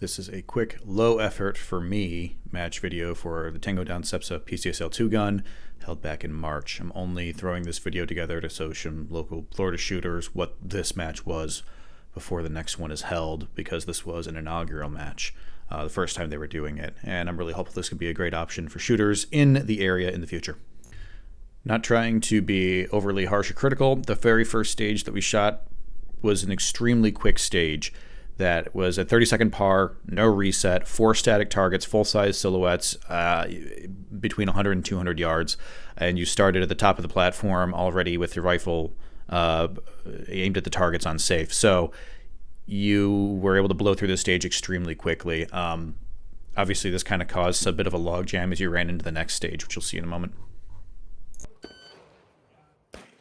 This is a quick, low effort for me match video for the Tangodown SEPSA PCSL 2 gun held back in March. I'm only throwing this video together to show some local Florida shooters what this match was before the next one is held, because this was an inaugural match, the first time they were doing it, and I'm really hopeful this could be a great option for shooters in the area in the future. Not trying to be overly harsh or critical, the very first stage that we shot was an extremely quick stage that was a 30-second par, no reset, 4 static targets, full-size silhouettes, between 100 and 200 yards, and you started at the top of the platform already with your rifle aimed at the targets on safe. So you were able to blow through this stage extremely quickly. Obviously, this kind of caused a bit of a logjam as you ran into the next stage, which you'll see in a moment.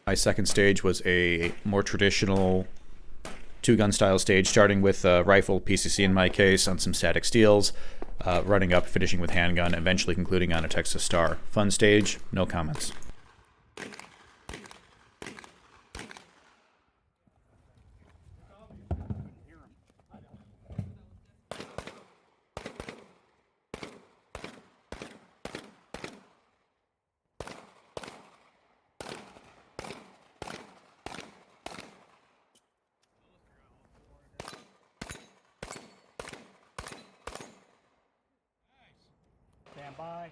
My second stage was a more traditional two-gun style stage, starting with rifle, PCC in my case, on some static steels, running up, finishing with handgun, eventually concluding on a Texas Star. Fun stage, no comments. Stand by.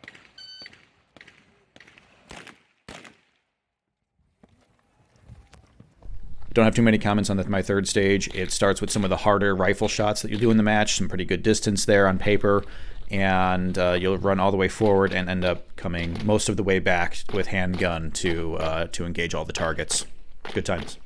Don't have too many comments on my third stage. It starts with some of the harder rifle shots that you'll do in the match, some pretty good distance there on paper, and you'll run all the way forward and end up coming most of the way back with handgun to engage all the targets. Good times.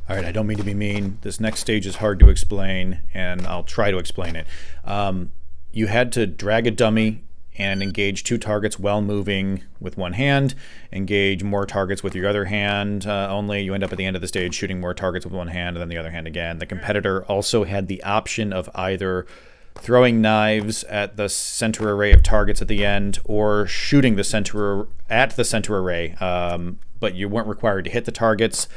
All right, I don't mean to be mean. This next stage is hard to explain, and I'll try to explain it. You had to drag a dummy and engage 2 targets while moving with one hand, engage more targets with your other hand only. You end up at the end of the stage shooting more targets with one hand and then the other hand again. The competitor also had the option of either throwing knives at the center array of targets at the end or shooting the center array, but you weren't required to hit the targets.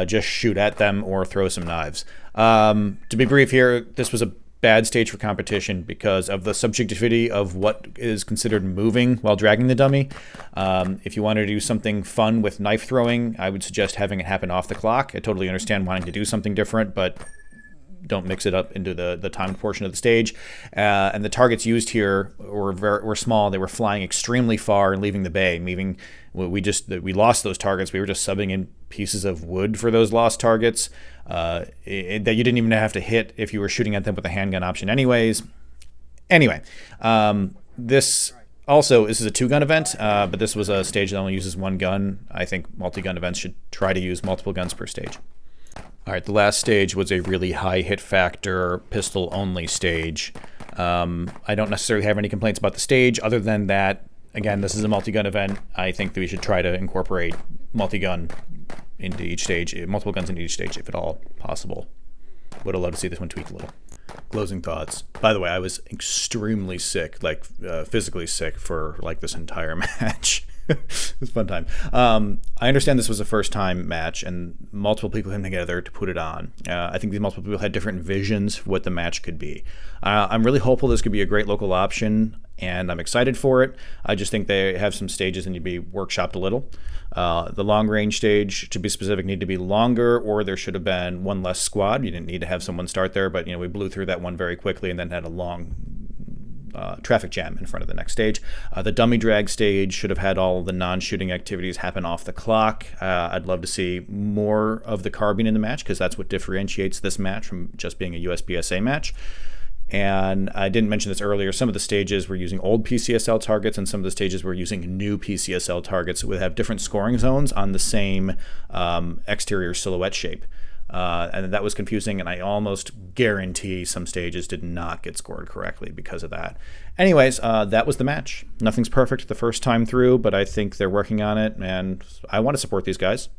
Just shoot at them or throw some knives. To be brief here, this was a bad stage for competition because of the subjectivity of what is considered moving while dragging the dummy. If you wanted to do something fun with knife throwing, I would suggest having it happen off the clock. I totally understand wanting to do something different, but don't mix it up into the timed portion of the stage. And the targets used here were small. They were flying extremely far and leaving the bay. We lost those targets. We were just subbing in pieces of wood for those lost targets that you didn't even have to hit if you were shooting at them with a handgun option anyways. Anyway, this is a 2-gun event, but this was a stage that only uses 1 gun. I think multi-gun events should try to use multiple guns per stage. All right, the last stage was a really high hit factor, pistol-only stage. I don't necessarily have any complaints about the stage other than that, again, this is a multi-gun event. I think that we should try to incorporate multi-gun into each stage, multiple guns into each stage if at all possible. Would have loved to see this one tweaked a little. Closing thoughts. By the way, I was extremely sick, like physically sick for like this entire match. It was a fun time. I understand this was a first-time match, and multiple people came together to put it on. I think these multiple people had different visions for what the match could be. I'm really hopeful this could be a great local option, and I'm excited for it. I just think they have some stages that need to be workshopped a little. The long-range stage, to be specific, need to be longer, or there should have been one less squad. You didn't need to have someone start there, but we blew through that one very quickly and then had a long traffic jam in front of the next stage. The dummy drag stage should have had all the non-shooting activities happen off the clock. I'd love to see more of the carbine in the match because that's what differentiates this match from just being a USPSA match. And I didn't mention this earlier. Some of the stages were using old PCSL targets, and some of the stages were using new PCSL targets that would have different scoring zones on the same exterior silhouette shape. And that was confusing, and I almost guarantee some stages did not get scored correctly because of that. Anyways, that was the match. Nothing's perfect the first time through, but I think they're working on it, and I want to support these guys.